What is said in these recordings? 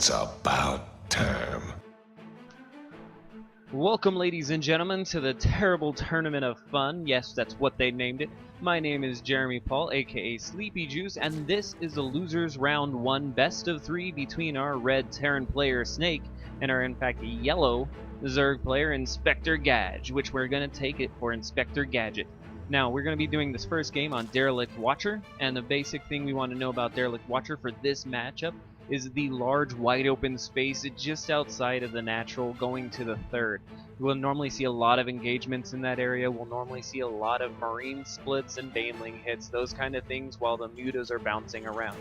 It's about time. Welcome, ladies and gentlemen, to the terrible tournament of fun. Yes, that's what they named it. My name is Jeremy Paul, aka Sleepy Juice, and this is the Losers Round 1 Best of 3 between our red Terran player Snake and our, in fact, yellow Zerg player Inspector Gadge, which we're going to take it for Inspector Gadget. Now, we're going to be doing this first game on Derelict Watcher, and the basic thing we want to know about Derelict Watcher for this matchup is the large wide open space just outside of the natural going to the third. We'll normally see a lot of engagements in that area. We'll normally see a lot of marine splits and baneling hits, those kind of things, while the mutas are bouncing around.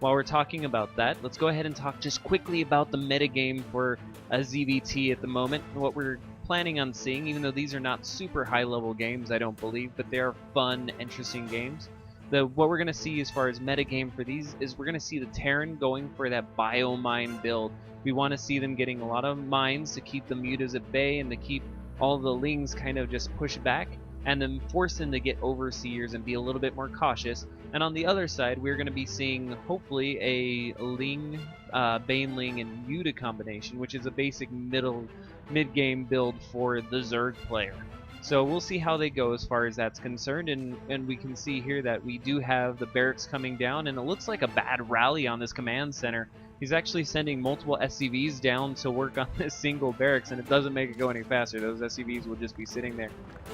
While we're talking about that, let's go ahead and talk just quickly about the metagame for a ZVT at the moment, and what we're planning on seeing, even though these are not super high level games, I don't believe, but they are fun, interesting games. What we're going to see as far as metagame for these is we're going to see the Terran going for that biomine build. We want to see them getting a lot of mines to keep the mutas at bay and to keep all the lings kind of just pushed back, and then force them to get overseers and be a little bit more cautious. And on the other side, we're going to be seeing hopefully a ling, baneling, and muta combination, which is a basic mid-game build for the Zerg player. So we'll see how they go as far as that's concerned, and we can see here that we do have the barracks coming down, and it looks like a bad rally on this command center. He's actually sending multiple SCVs down to work on this single barracks, and it doesn't make it go any faster. Those SCVs will just be sitting there.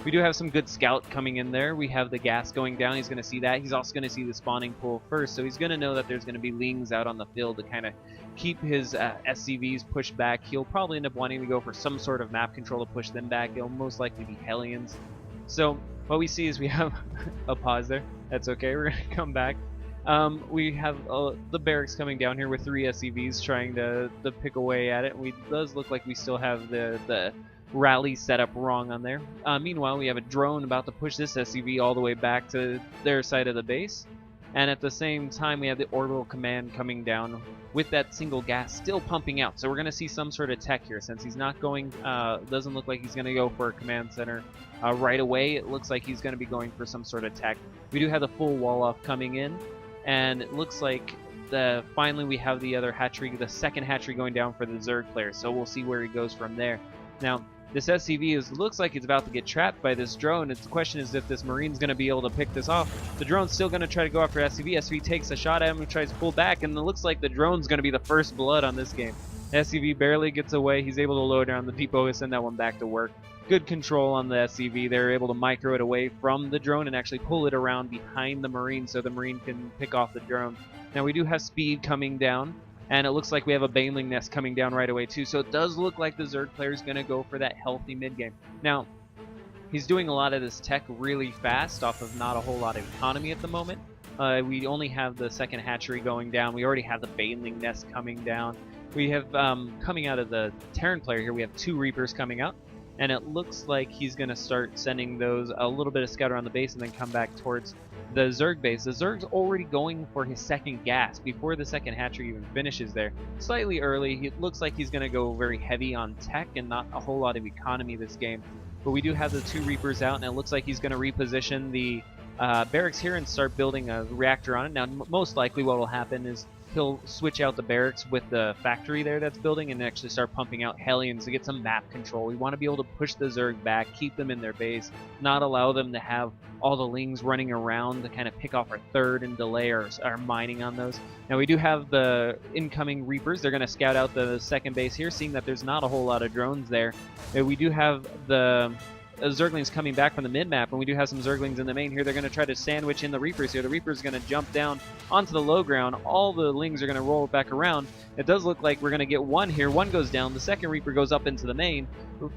We do have some good scout coming in there. We have the gas going down. He's going to see that. He's also going to see the spawning pool first, so he's going to know that there's going to be lings out on the field to kind of keep his SCVs pushed back. He'll probably end up wanting to go for some sort of map control to push them back. It'll most likely be Hellions. So what we see is we have a pause there. That's okay. We're going to come back. We have the barracks coming down here with 3 SCVs trying to pick away at it. It does look like we still have the rally set up wrong on there. Meanwhile, we have a drone about to push this SCV all the way back to their side of the base. And at the same time, we have the orbital command coming down with that single gas still pumping out. So we're going to see some sort of tech here. Since he's not going, doesn't look like he's going to go for a command center right away. It looks like he's going to be going for some sort of tech. We do have the full wall off coming in. And it looks like finally we have the other hatchery, the second hatchery going down for the Zerg player. So we'll see where he goes from there. Now, this SCV looks like it's about to get trapped by this drone. The question is if this Marine's going to be able to pick this off. The drone's still going to try to go after SCV. SCV takes a shot at him and tries to pull back, and it looks like the drone's going to be the first blood on this game. SCV barely gets away. He's able to load down the depot and send that one back to work. Good control on the SCV. They're able to micro it away from the drone and actually pull it around behind the Marine so the Marine can pick off the drone. Now we do have speed coming down, and it looks like we have a baneling nest coming down right away too. So it does look like the Zerg player is going to go for that healthy mid game. Now, he's doing a lot of this tech really fast off of not a whole lot of economy at the moment. We only have the second hatchery going down. We already have the baneling nest coming down. We have, coming out of the Terran player here, we have 2 Reapers coming out. And it looks like he's going to start sending those a little bit of scout around the base and then come back towards the Zerg base. The Zerg's already going for his second gas before the second hatchery even finishes there. Slightly early. It looks like he's going to go very heavy on tech and not a whole lot of economy this game. But we do have the 2 Reapers out, and it looks like he's going to reposition the barracks here and start building a reactor on it. Now, most likely what will happen is he'll switch out the barracks with the factory there that's building and actually start pumping out Hellions to get some map control. We want to be able to push the Zerg back, keep them in their base, not allow them to have all the lings running around to kind of pick off our third and delay our mining on those. Now we do have the incoming Reapers. They're going to scout out the second base here, seeing that there's not a whole lot of drones there. We do have the Zerglings coming back from the mid-map, and we do have some Zerglings in the main here. They're going to try to sandwich in the Reapers here. The Reaper's going to jump down onto the low ground. All the Lings are going to roll back around. It does look like we're going to get one here. One goes down. The second Reaper goes up into the main.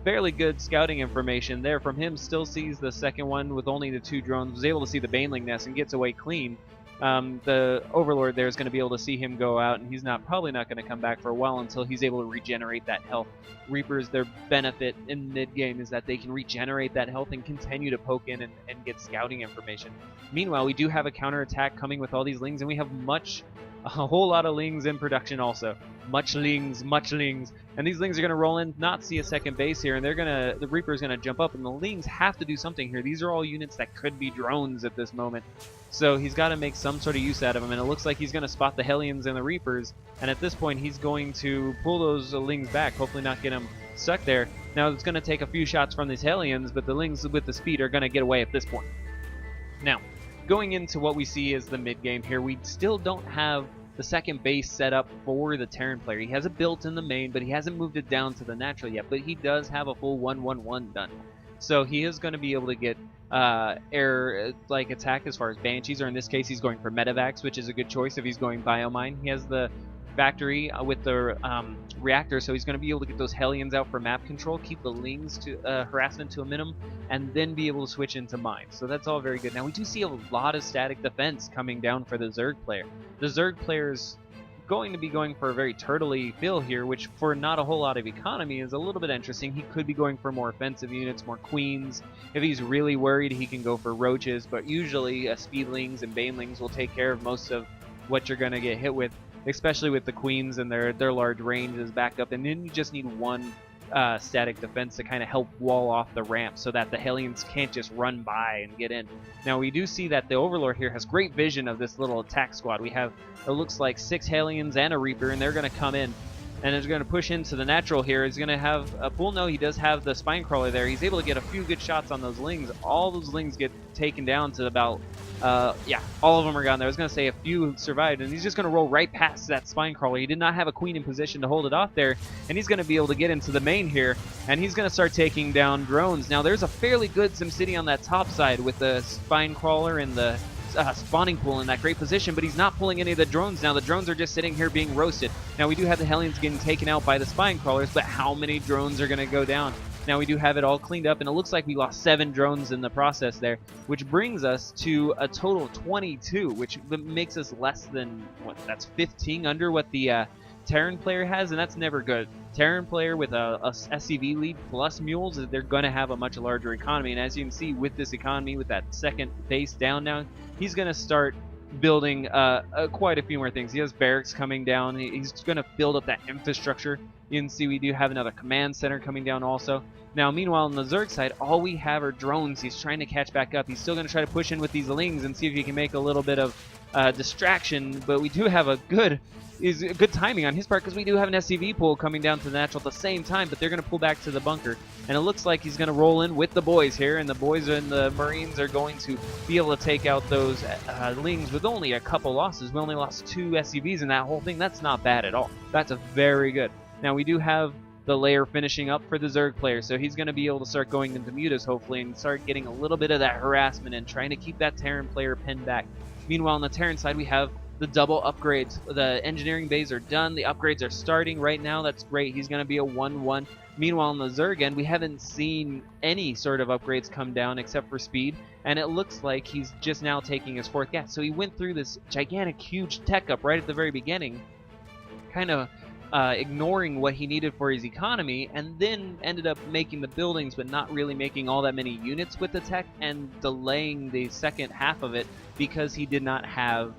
Fairly good scouting information there from him. Still sees the second one with only the 2 drones. Was able to see the baneling nest and gets away clean. The Overlord there is going to be able to see him go out, and he's probably not going to come back for a while until he's able to regenerate that health. Reapers, their benefit in mid-game is that they can regenerate that health and continue to poke in and get scouting information. Meanwhile, we do have a counterattack coming with all these lings, and we have a whole lot of lings in production also. muchlings, and these lings are gonna roll in, not see a second base here, and the Reaper's gonna jump up, and the lings have to do something here. These are all units that could be drones at this moment, so he's got to make some sort of use out of them, and it looks like he's gonna spot the Hellions and the Reapers, and at this point he's going to pull those lings back, hopefully not get them stuck there. Now it's gonna take a few shots from these Hellions, but the lings with the speed are gonna get away at this point. Now, going into what we see as the mid game here, we still don't have the second base set up for the Terran player. He has it built in the main, but he hasn't moved it down to the natural yet, but he does have a full 1-1-1 done. So he is going to be able to get air like attack as far as Banshees, or in this case he's going for Medivacs, which is a good choice if he's going Biomine. He has the factory with the reactor, so he's going to be able to get those Hellions out for map control, keep the lings to harassment to a minimum, and then be able to switch into mine. So that's all very good. Now we do see a lot of static defense coming down for the Zerg player. The Zerg player is going to be going for a very turtley feel here, which for not a whole lot of economy is a little bit interesting. He could be going for more offensive units, more queens. If he's really worried, he can go for roaches, but usually speedlings and banelings will take care of most of what you're going to get hit with, especially with the queens and their large range as backup. And then you just need one static defense to kind of help wall off the ramp so that the Hellions can't just run by and get in. Now we do see that the Overlord here has great vision of this little attack squad. We have, it looks like 6 Hellions and a Reaper, and they're going to come in and is going to push into the natural here. He's going to have a full no. He does have the Spinecrawler there. He's able to get a few good shots on those lings. All those lings get taken down to about, yeah, all of them are gone there. I was going to say a few survived, and he's just going to roll right past that Spinecrawler. He did not have a queen in position to hold it off there, and he's going to be able to get into the main here, and he's going to start taking down drones. Now, there's a fairly good SimCity on that top side with the Spinecrawler and the spawning pool in that great position, but he's not pulling any of the drones now. The drones are just sitting here being roasted. Now we do have the Hellions getting taken out by the spine crawlers, but how many drones are going to go down? Now we do have it all cleaned up, and it looks like we lost 7 drones in the process there, which brings us to a total of 22, which makes us less than, what, that's 15 under what the Terran player has, and that's never good. Terran player with a SCV lead plus mules, they're going to have a much larger economy, and as you can see with this economy, with that second base down now, he's going to start building quite a few more things. He has barracks coming down. He's going to build up that infrastructure. You can see we do have another command center coming down also. Now, meanwhile, on the Zerg side, all we have are drones. He's trying to catch back up. He's still going to try to push in with these lings and see if he can make a little bit of distraction, but we do have a good timing on his part, because we do have an SCV pool coming down to the natural at the same time, but they're going to pull back to the bunker, and it looks like he's going to roll in with the boys here, and the boys and the Marines are going to be able to take out those lings with only a couple losses. We only lost 2 SCVs in that whole thing. That's not bad at all. That's a very good. Now we do have the layer finishing up for the Zerg player, so he's going to be able to start going into mutas hopefully and start getting a little bit of that harassment and trying to keep that Terran player pinned back. Meanwhile, on the Terran side, we have the double upgrades. The engineering bays are done. The upgrades are starting right now. That's great. He's going to be a 1-1. Meanwhile, on the Zerg end, we haven't seen any sort of upgrades come down except for speed, and it looks like he's just now taking his 4th gas. So he went through this gigantic, huge tech up right at the very beginning, kind of ignoring what he needed for his economy, and then ended up making the buildings but not really making all that many units with the tech, and delaying the second half of it because he did not have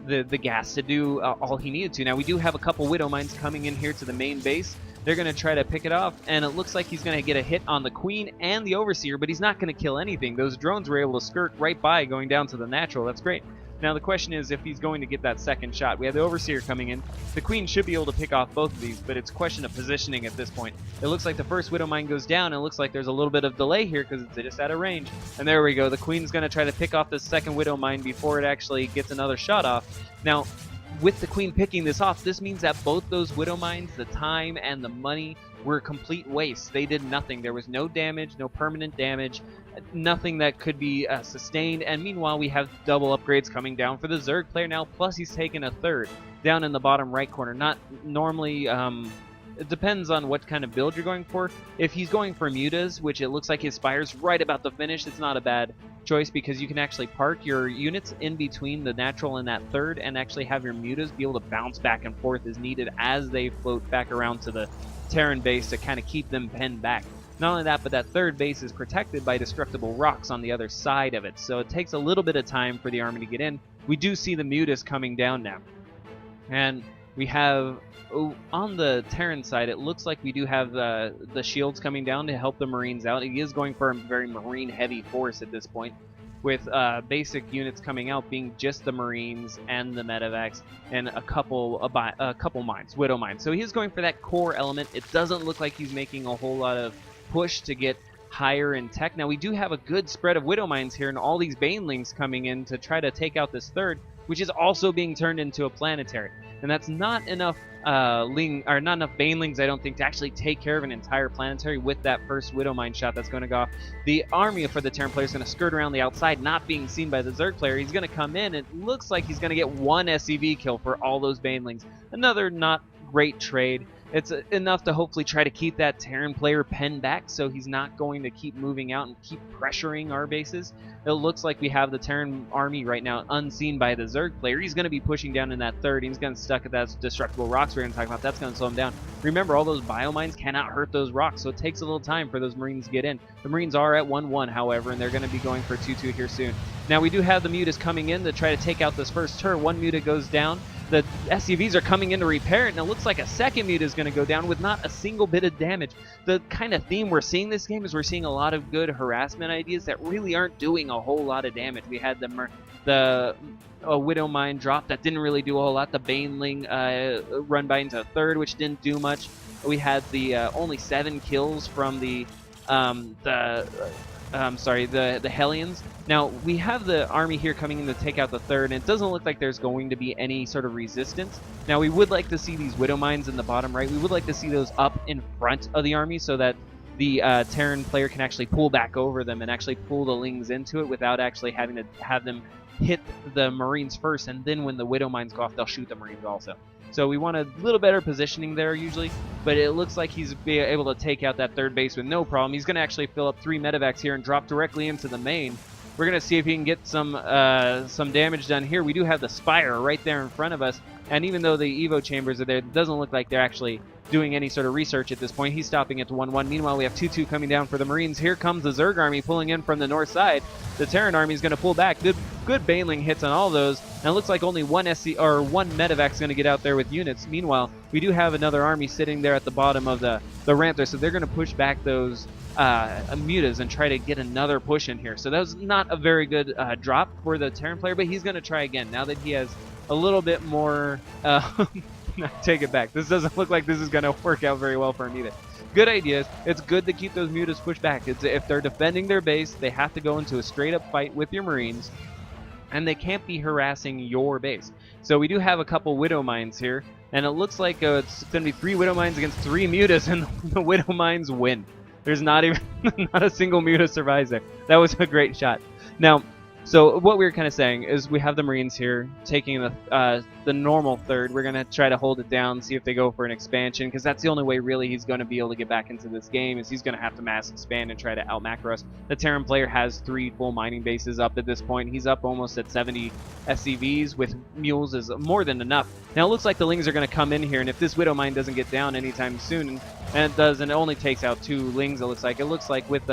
the gas to do all he needed to. Now we do have a couple Widow Mines coming in here to the main base. They're going to try to pick it off, and it looks like he's going to get a hit on the Queen and the Overseer, but he's not going to kill anything. Those drones were able to skirt right by going down to the natural. That's great. Now the question is if he's going to get that second shot. We have the Overseer coming in. The Queen should be able to pick off both of these, but it's a question of positioning at this point. It looks like the first Widow Mine goes down, and it looks like there's a little bit of delay here because it's just out of range. And there we go. The Queen's going to try to pick off the second Widow Mine before it actually gets another shot off. Now, with the Queen picking this off, this means that both those Widow Mines, the time and the money, were a complete waste. They did nothing. There was no damage, no permanent damage, nothing that could be sustained. And meanwhile, we have double upgrades coming down for the Zerg player now, plus he's taken a 3rd down in the bottom right corner. Not normally, it depends on what kind of build you're going for. If he's going for mutas, which it looks like his Spire's right about to finish, it's not a bad choice because you can actually park your units in between the natural and that 3rd and actually have your mutas be able to bounce back and forth as needed as they float back around to the Terran base to kind of keep them pinned back. Not only that, but that 3rd base is protected by destructible rocks on the other side of it, so it takes a little bit of time for the army to get in. We do see the mutas coming down now. And We have on the Terran side, it looks like we do have the shields coming down to help the Marines out. He is going for a very Marine heavy force at this point, with basic units coming out being just the Marines and the medevacs and a couple mines, Widow mines. So he's going for that core element. It doesn't look like he's making a whole lot of push to get higher in tech. Now we do have a good spread of Widow mines here and all these Banelings coming in to try to take out this third, which is also being turned into a planetary. And that's not enough not enough Banelings, I don't think, to actually take care of an entire planetary with that first Widow mine shot that's going to go off. The army for the Terran player is going to skirt around the outside, not being seen by the Zerg player. He's going to come in. It looks like he's going to get one SCV kill for all those Banelings. Another not great trade. It's enough to hopefully try to keep that Terran player penned back so he's not going to keep moving out and keep pressuring our bases. It looks like we have the Terran army right now unseen by the Zerg player. He's going to be pushing down in that third. He's going to stuck at that destructible rocks we're going to talk about. That's going to slow him down. Remember, all those biomines cannot hurt those rocks, so it takes a little time for those Marines to get in. The Marines are at 1-1, however, and they're going to be going for 2-2 here soon. Now, we do have the Mutas coming in to try to take out this first turret. One Muta goes down. The SCVs are coming in to repair it, and it looks like a second Muta is going to go down with not a single bit of damage. The kind of theme we're seeing this game is we're seeing a lot of good harassment ideas that really aren't doing a whole lot of damage. We had the Widow Mine drop that didn't really do a whole lot. The Baneling run by into third, which didn't do much. We had the only 7 kills from the Hellions. Now, we have the army here coming in to take out the third, and it doesn't look like there's going to be any sort of resistance. Now, we would like to see these Widow Mines in the bottom right. We would like to see those up in front of the army so that the Terran player can actually pull back over them and actually pull the Lings into it without actually having to have them hit the Marines first, and then when the Widow Mines go off, they'll shoot the Marines also. So we want a little better positioning there usually, but it looks like he's able to take out that third base with no problem. He's going to actually fill up 3 medevacs here and drop directly into the main. We're going to see if he can get some damage done here. We do have the Spire right there in front of us, and even though the Evo chambers are there, it doesn't look like they're actually doing any sort of research at this point. He's stopping it to 1-1. Meanwhile, we have 2-2 coming down for the Marines. Here comes the Zerg army pulling in from the north side. The Terran army is going to pull back. Good Baneling hits on all those, and it looks like only one medevac is going to get out there with units. Meanwhile, we do have another army sitting there at the bottom of the ramp there, so they're going to push back those Mutas and try to get another push in here. So that was not a very good drop for the Terran player, but he's going to try again now that he has a little bit more take it back. This doesn't look like this is going to work out very well for him either. Good ideas. It's good to keep those Mutas pushed back. If they're defending their base, they have to go into a straight up fight with your Marines, and they can't be harassing your base. So we do have a couple Widow Mines here, and it looks like it's going to be 3 Widow Mines against 3 Mutas, and the Widow Mines win. There's not even not a single Muta survives there. That was a great shot. Now, so what we were kind of saying is we have the Marines here taking the normal third. We're going to try to hold it down, see if they go for an expansion, because that's the only way really he's going to be able to get back into this game, is he's going to have to mass expand and try to out-macro us. The Terran player has 3 full mining bases up at this point. He's up almost at 70 SCVs with mules is more than enough. Now it looks like the Lings are going to come in here, and if this Widow Mine doesn't get down anytime soon, and it does, and it only takes out 2 Lings, it looks like with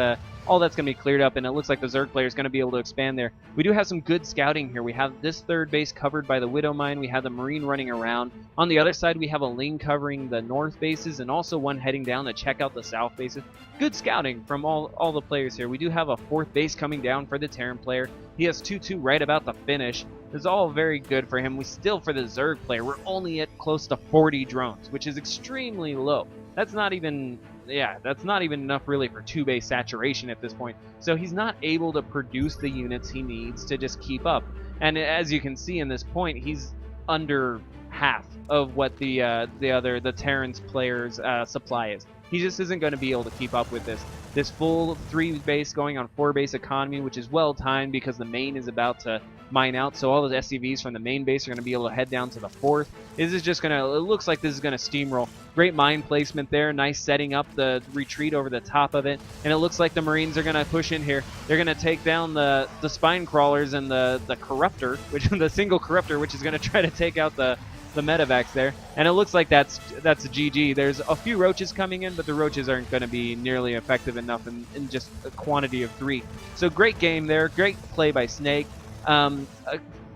all that's going to be cleared up, and it looks like the Zerg player is going to be able to expand there. We do have some good scouting here. We have this third base covered by the Widow Mine. We have the Marine running around. On the other side, we have a Ling covering the north bases, and also one heading down to check out the south bases. Good scouting from all the players here. We do have a 4th base coming down for the Terran player. He has 2-2 right about the finish. It's all very good for him. For the Zerg player, we're only at close to 40 drones, which is extremely low. That's not even enough really for 2-base saturation at this point. So he's not able to produce the units he needs to just keep up. And as you can see in this point, he's under half of what the Terran's player's supply is. He just isn't going to be able to keep up with this full 3-base going on 4-base economy, which is well timed because the main is about to mine out, so all the SCVs from the main base are going to be able to head down to the 4th. It looks like this is going to steamroll. Great mine placement there, nice setting up the retreat over the top of it, and it looks like the Marines are going to push in here. They're going to take down the spine crawlers and the corruptor, the single corruptor, which is going to try to take out the medevacs there, and it looks like that's a GG. There's a few roaches coming in, but the roaches aren't going to be nearly effective enough in just a quantity of 3. So great game there, great play by Snake.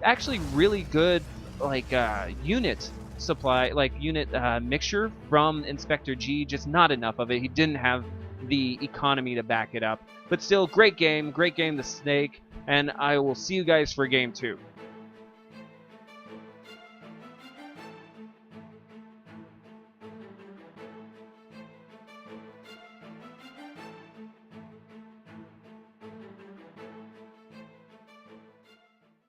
Actually really good unit supply, like unit mixture from Inspector G, just not enough of it. He didn't have the economy to back it up. But still, great game, the Snake, and I will see you guys for game 2.